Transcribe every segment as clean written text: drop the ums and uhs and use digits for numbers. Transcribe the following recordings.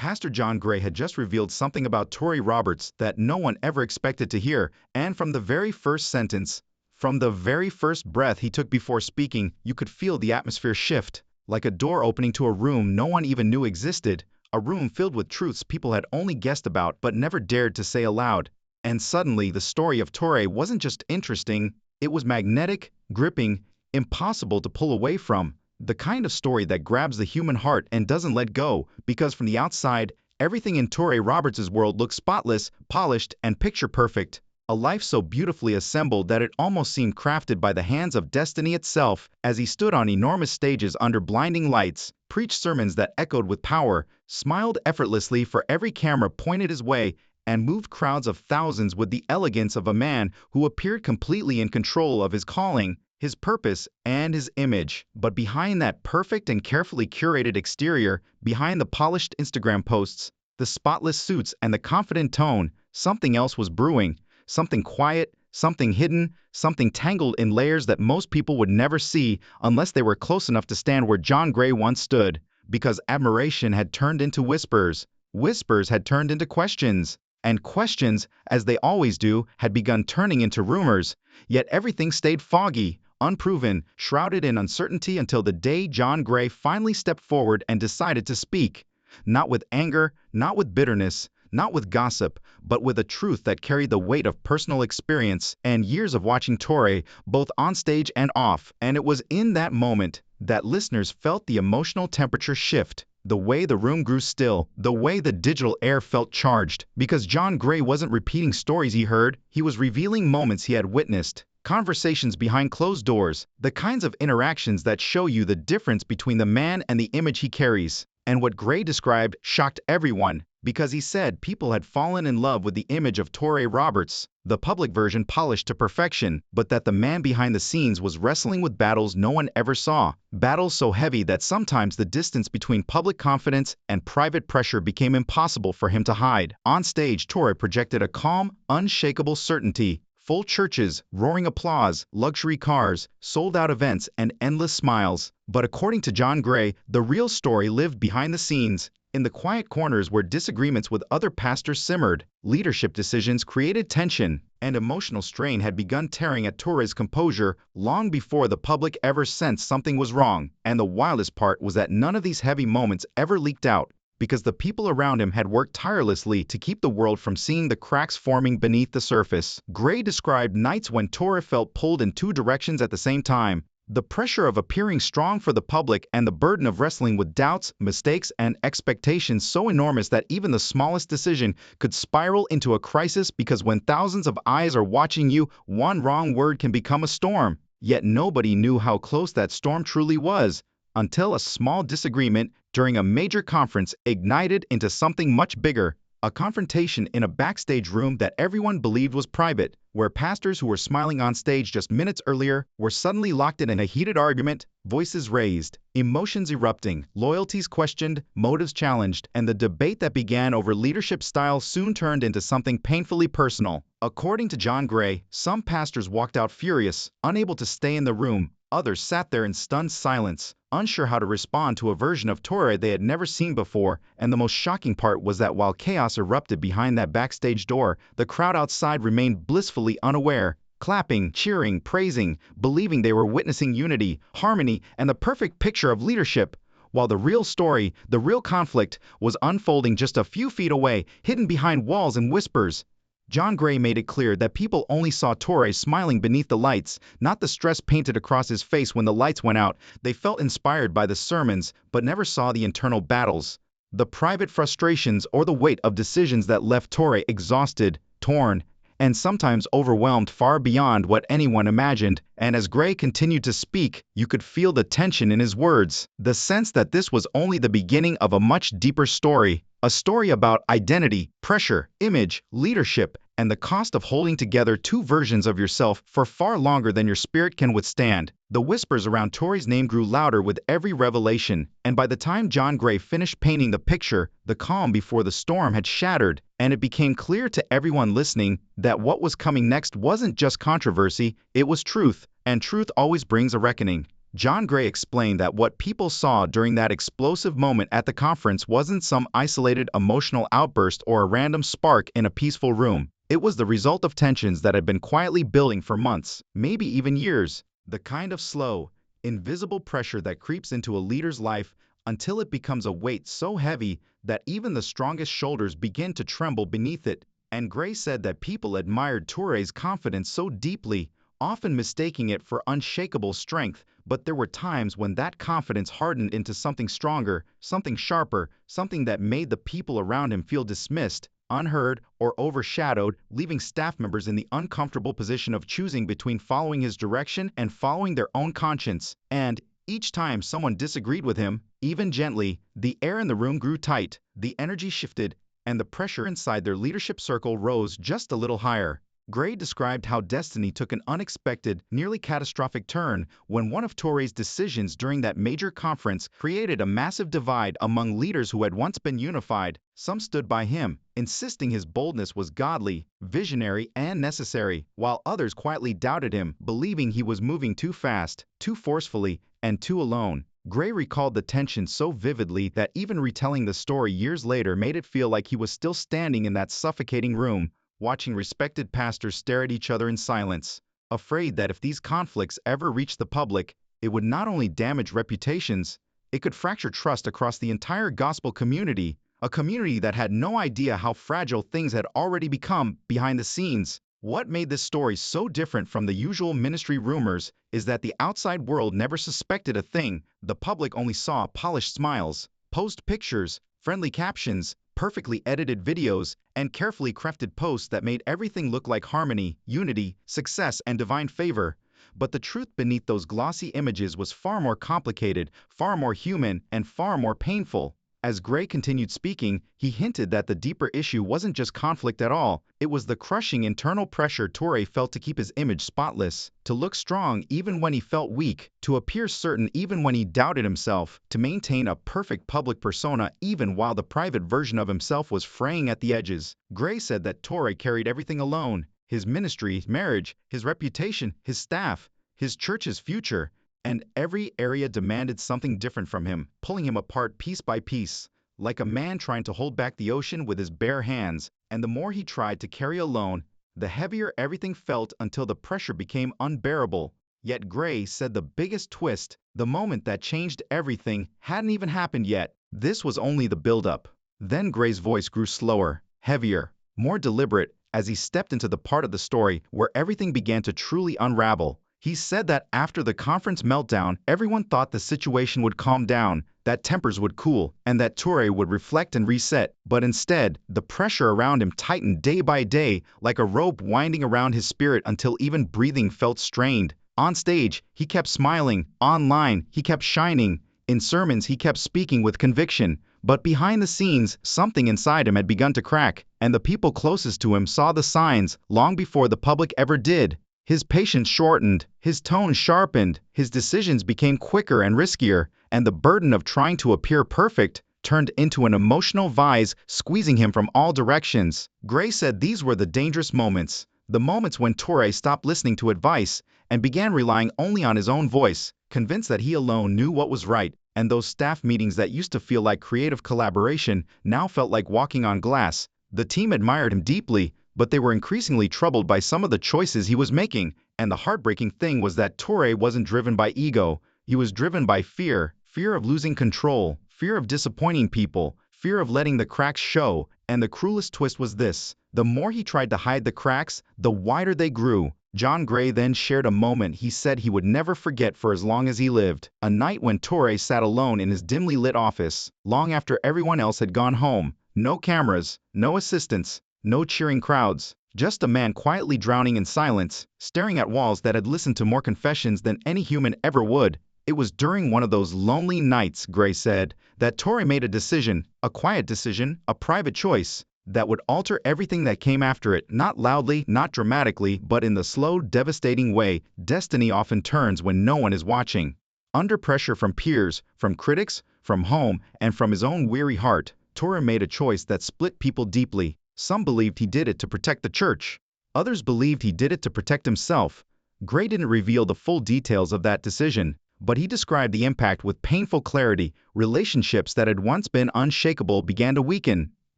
Pastor John Gray had just revealed something about Toure Roberts that no one ever expected to hear, and from the very first sentence, from the very first breath he took before speaking, you could feel the atmosphere shift, like a door opening to a room no one even knew existed, a room filled with truths people had only guessed about but never dared to say aloud. And suddenly, the story of Toure wasn't just interesting, it was magnetic, gripping, impossible to pull away from. The kind of story that grabs the human heart and doesn't let go, because from the outside, everything in Toure Roberts' world looked spotless, polished, and picture-perfect. A life so beautifully assembled that it almost seemed crafted by the hands of destiny itself, as he stood on enormous stages under blinding lights, preached sermons that echoed with power, smiled effortlessly for every camera pointed his way, and moved crowds of thousands with the elegance of a man who appeared completely in control of his calling, his purpose, and his image. But behind that perfect and carefully curated exterior, behind the polished Instagram posts, the spotless suits, and the confident tone, something else was brewing, something quiet, something hidden, something tangled in layers that most people would never see unless they were close enough to stand where John Gray once stood, because admiration had turned into whispers, whispers had turned into questions, and questions, as they always do, had begun turning into rumors. Yet everything stayed foggy, unproven, shrouded in uncertainty until the day John Gray finally stepped forward and decided to speak. Not with anger, not with bitterness, not with gossip, but with a truth that carried the weight of personal experience and years of watching Toure, both on stage and off. And it was in that moment that listeners felt the emotional temperature shift, the way the room grew still, the way the digital air felt charged. Because John Gray wasn't repeating stories he heard, he was revealing moments he had witnessed. Conversations behind closed doors, the kinds of interactions that show you the difference between the man and the image he carries. And what Gray described shocked everyone, because he said people had fallen in love with the image of Toure Roberts, the public version polished to perfection, but that the man behind the scenes was wrestling with battles no one ever saw, battles so heavy that sometimes the distance between public confidence and private pressure became impossible for him to hide. On stage, Toure projected a calm, unshakable certainty. Full churches, roaring applause, luxury cars, sold-out events, and endless smiles. But according to John Gray, the real story lived behind the scenes, in the quiet corners where disagreements with other pastors simmered, leadership decisions created tension, and emotional strain had begun tearing at Toure's composure long before the public ever sensed something was wrong. And the wildest part was that none of these heavy moments ever leaked out, because the people around him had worked tirelessly to keep the world from seeing the cracks forming beneath the surface. Gray described nights when Toure felt pulled in two directions at the same time, the pressure of appearing strong for the public and the burden of wrestling with doubts, mistakes, and expectations so enormous that even the smallest decision could spiral into a crisis, because when thousands of eyes are watching you, one wrong word can become a storm. Yet nobody knew how close that storm truly was, until a small disagreement during a major conference ignited into something much bigger, a confrontation in a backstage room that everyone believed was private, where pastors who were smiling on stage just minutes earlier were suddenly locked in a heated argument, voices raised, emotions erupting, loyalties questioned, motives challenged, and the debate that began over leadership style soon turned into something painfully personal. According to John Gray, some pastors walked out furious, unable to stay in the room. Others sat there in stunned silence, unsure how to respond to a version of Toure they had never seen before. And the most shocking part was that while chaos erupted behind that backstage door, the crowd outside remained blissfully unaware, clapping, cheering, praising, believing they were witnessing unity, harmony, and the perfect picture of leadership, while the real story, the real conflict, was unfolding just a few feet away, hidden behind walls and whispers. John Gray made it clear that people only saw Toure smiling beneath the lights, not the stress painted across his face when the lights went out. They felt inspired by the sermons, but never saw the internal battles, the private frustrations, or the weight of decisions that left Toure exhausted, torn, and sometimes overwhelmed far beyond what anyone imagined. And as Gray continued to speak, you could feel the tension in his words, the sense that this was only the beginning of a much deeper story, a story about identity, pressure, image, leadership, and the cost of holding together two versions of yourself for far longer than your spirit can withstand. The whispers around Toure's name grew louder with every revelation, and by the time John Gray finished painting the picture, the calm before the storm had shattered, and it became clear to everyone listening that what was coming next wasn't just controversy, it was truth, and truth always brings a reckoning. John Gray explained that what people saw during that explosive moment at the conference wasn't some isolated emotional outburst or a random spark in a peaceful room. It was the result of tensions that had been quietly building for months, maybe even years. The kind of slow, invisible pressure that creeps into a leader's life until it becomes a weight so heavy that even the strongest shoulders begin to tremble beneath it. And Gray said that people admired Toure's confidence so deeply, often mistaking it for unshakable strength, but there were times when that confidence hardened into something stronger, something sharper, something that made the people around him feel dismissed, unheard, or overshadowed, leaving staff members in the uncomfortable position of choosing between following his direction and following their own conscience. And each time someone disagreed with him, even gently, the air in the room grew tight, the energy shifted, and the pressure inside their leadership circle rose just a little higher. Gray described how destiny took an unexpected, nearly catastrophic turn when one of Toure's decisions during that major conference created a massive divide among leaders who had once been unified. Some stood by him, insisting his boldness was godly, visionary, and necessary, while others quietly doubted him, believing he was moving too fast, too forcefully, and too alone. Gray recalled the tension so vividly that even retelling the story years later made it feel like he was still standing in that suffocating room, watching respected pastors stare at each other in silence, afraid that if these conflicts ever reached the public, it would not only damage reputations, it could fracture trust across the entire gospel community, a community that had no idea how fragile things had already become behind the scenes. What made this story so different from the usual ministry rumors is that the outside world never suspected a thing. The public only saw polished smiles, posed pictures, friendly captions, perfectly edited videos, and carefully crafted posts that made everything look like harmony, unity, success, and divine favor. But the truth beneath those glossy images was far more complicated, far more human, and far more painful. As Gray continued speaking, he hinted that the deeper issue wasn't just conflict at all, it was the crushing internal pressure Toure felt to keep his image spotless, to look strong even when he felt weak, to appear certain even when he doubted himself, to maintain a perfect public persona even while the private version of himself was fraying at the edges. Gray said that Toure carried everything alone: his ministry, marriage, his reputation, his staff, his church's future, and every area demanded something different from him, pulling him apart piece by piece, like a man trying to hold back the ocean with his bare hands. And the more he tried to carry alone, the heavier everything felt until the pressure became unbearable. Yet Gray said the biggest twist, the moment that changed everything, hadn't even happened yet. This was only the build-up. Then Gray's voice grew slower, heavier, more deliberate, as he stepped into the part of the story where everything began to truly unravel. He said that after the conference meltdown, everyone thought the situation would calm down, that tempers would cool, and that Toure would reflect and reset. But instead, the pressure around him tightened day by day, like a rope winding around his spirit until even breathing felt strained. On stage, he kept smiling. Online, he kept shining. In sermons, he kept speaking with conviction. But behind the scenes, something inside him had begun to crack, and the people closest to him saw the signs long before the public ever did. His patience shortened, his tone sharpened, his decisions became quicker and riskier, and the burden of trying to appear perfect turned into an emotional vise squeezing him from all directions. Gray said these were the dangerous moments, the moments when Toure stopped listening to advice and began relying only on his own voice, convinced that he alone knew what was right, and those staff meetings that used to feel like creative collaboration now felt like walking on glass. The team admired him deeply, but they were increasingly troubled by some of the choices he was making, and the heartbreaking thing was that Toure wasn't driven by ego, he was driven by fear, fear of losing control, fear of disappointing people, fear of letting the cracks show. And the cruelest twist was this: the more he tried to hide the cracks, the wider they grew. John Gray then shared a moment he said he would never forget for as long as he lived, a night when Toure sat alone in his dimly lit office, long after everyone else had gone home. No cameras, no assistants, no cheering crowds, just a man quietly drowning in silence, staring at walls that had listened to more confessions than any human ever would. It was during one of those lonely nights, Gray said, that Toure made a decision, a quiet decision, a private choice, that would alter everything that came after it, not loudly, not dramatically, but in the slow, devastating way destiny often turns when no one is watching. Under pressure from peers, from critics, from home, and from his own weary heart, Toure made a choice that split people deeply. Some believed he did it to protect the church. Others believed he did it to protect himself. Gray didn't reveal the full details of that decision, but he described the impact with painful clarity. Relationships that had once been unshakable began to weaken.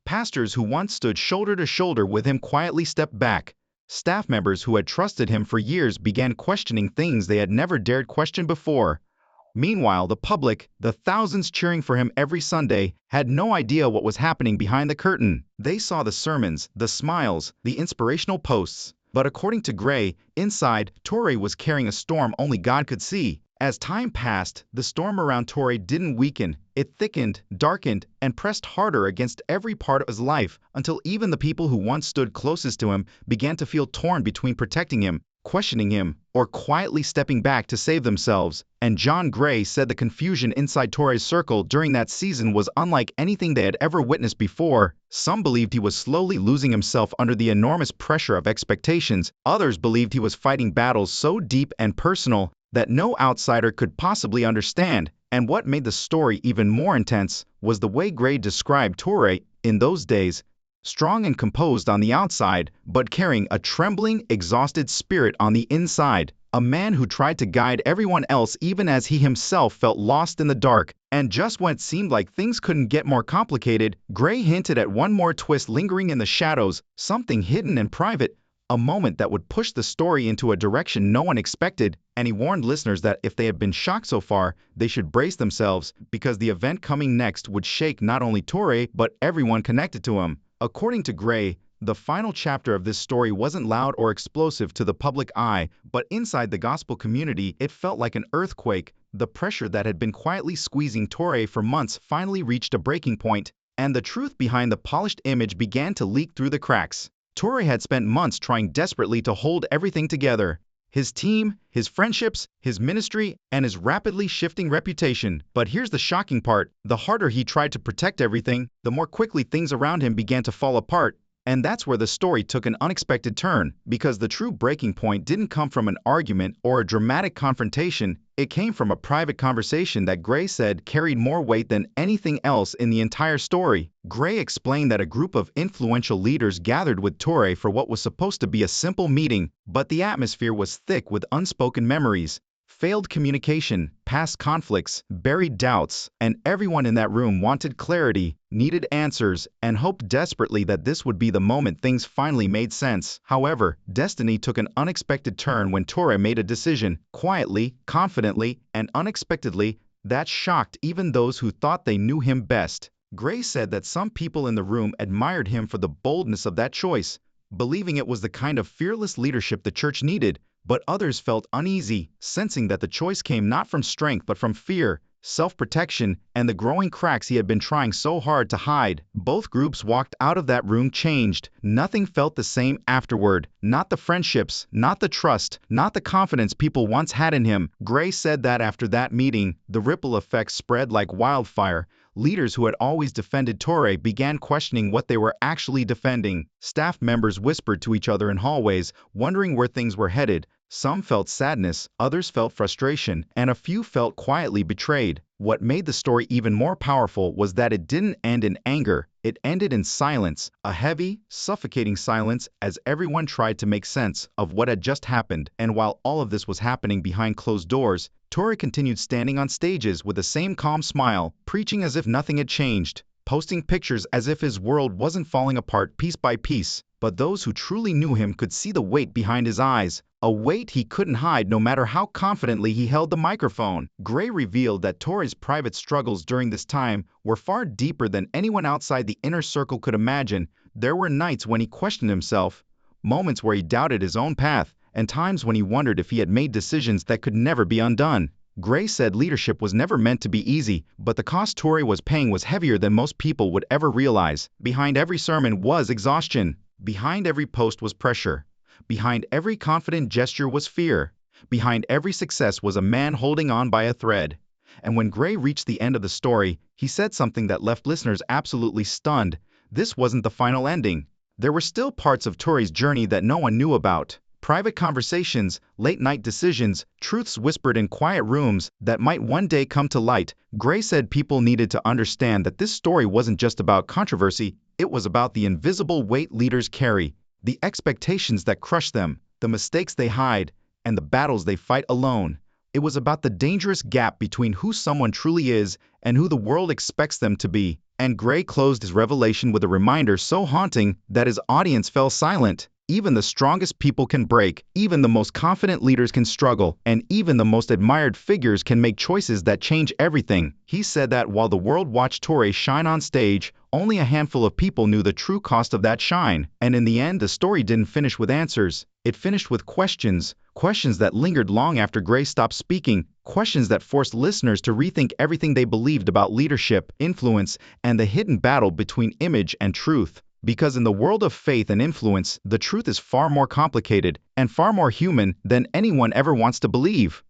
Pastors who once stood shoulder to shoulder with him quietly stepped back. Staff members who had trusted him for years began questioning things they had never dared question before. Meanwhile, the public, the thousands cheering for him every Sunday, had no idea what was happening behind the curtain. They saw the sermons, the smiles, the inspirational posts. But according to Gray, inside, Toure was carrying a storm only God could see. As time passed, the storm around Toure didn't weaken. It thickened, darkened, and pressed harder against every part of his life, until even the people who once stood closest to him began to feel torn between protecting him, questioning him, or quietly stepping back to save themselves. And John Gray said the confusion inside Toure's circle during that season was unlike anything they had ever witnessed before. Some believed he was slowly losing himself under the enormous pressure of expectations. Others believed he was fighting battles so deep and personal that no outsider could possibly understand. And what made the story even more intense was the way Gray described Toure in those days: strong and composed on the outside, but carrying a trembling, exhausted spirit on the inside. A man who tried to guide everyone else even as he himself felt lost in the dark. And just when it seemed like things couldn't get more complicated, Gray hinted at one more twist lingering in the shadows, something hidden and private, a moment that would push the story into a direction no one expected. And he warned listeners that if they had been shocked so far, they should brace themselves, because the event coming next would shake not only Toure, but everyone connected to him. According to Gray, the final chapter of this story wasn't loud or explosive to the public eye, but inside the gospel community, it felt like an earthquake. The pressure that had been quietly squeezing Toure for months finally reached a breaking point, and the truth behind the polished image began to leak through the cracks. Toure had spent months trying desperately to hold everything together: his team, his friendships, his ministry, and his rapidly shifting reputation. But here's the shocking part: the harder he tried to protect everything, the more quickly things around him began to fall apart. And that's where the story took an unexpected turn, because the true breaking point didn't come from an argument or a dramatic confrontation. It came from a private conversation that Gray said carried more weight than anything else in the entire story. Gray explained that a group of influential leaders gathered with Toure for what was supposed to be a simple meeting, but the atmosphere was thick with unspoken memories, failed communication, past conflicts, buried doubts, and everyone in that room wanted clarity, needed answers, and hoped desperately that this would be the moment things finally made sense. However, destiny took an unexpected turn when Toure made a decision, quietly, confidently, and unexpectedly, that shocked even those who thought they knew him best. Gray said that some people in the room admired him for the boldness of that choice, believing it was the kind of fearless leadership the church needed. But others felt uneasy, sensing that the choice came not from strength but from fear, self-protection, and the growing cracks he had been trying so hard to hide. Both groups walked out of that room changed. Nothing felt the same afterward. Not the friendships, not the trust, not the confidence people once had in him. Gray said that after that meeting, the ripple effects spread like wildfire. Leaders who had always defended Toure began questioning what they were actually defending. Staff members whispered to each other in hallways, wondering where things were headed. Some felt sadness, others felt frustration, and a few felt quietly betrayed. What made the story even more powerful was that it didn't end in anger. It ended in silence, a heavy, suffocating silence, as everyone tried to make sense of what had just happened. And while all of this was happening behind closed doors, Toure continued standing on stages with the same calm smile, preaching as if nothing had changed, posting pictures as if his world wasn't falling apart piece by piece. But those who truly knew him could see the weight behind his eyes, a weight he couldn't hide no matter how confidently he held the microphone. Gray revealed that Toure's private struggles during this time were far deeper than anyone outside the inner circle could imagine. There were nights when he questioned himself, moments where he doubted his own path, and times when he wondered if he had made decisions that could never be undone. Gray said leadership was never meant to be easy, but the cost Toure was paying was heavier than most people would ever realize. Behind every sermon was exhaustion. Behind every post was pressure. Behind every confident gesture was fear. Behind every success was a man holding on by a thread. And when Gray reached the end of the story, he said something that left listeners absolutely stunned. This wasn't the final ending. There were still parts of Toure's journey that no one knew about. Private conversations, late-night decisions, truths whispered in quiet rooms that might one day come to light. Gray said people needed to understand that this story wasn't just about controversy, it was about the invisible weight leaders carry, the expectations that crush them, the mistakes they hide, and the battles they fight alone. It was about the dangerous gap between who someone truly is and who the world expects them to be. And Gray closed his revelation with a reminder so haunting that his audience fell silent. Even the strongest people can break, even the most confident leaders can struggle, and even the most admired figures can make choices that change everything. He said that while the world watched Toure shine on stage, only a handful of people knew the true cost of that shine. And in the end, the story didn't finish with answers. It finished with questions. Questions that lingered long after Gray stopped speaking. Questions that forced listeners to rethink everything they believed about leadership, influence, and the hidden battle between image and truth. Because in the world of faith and influence, the truth is far more complicated and far more human than anyone ever wants to believe.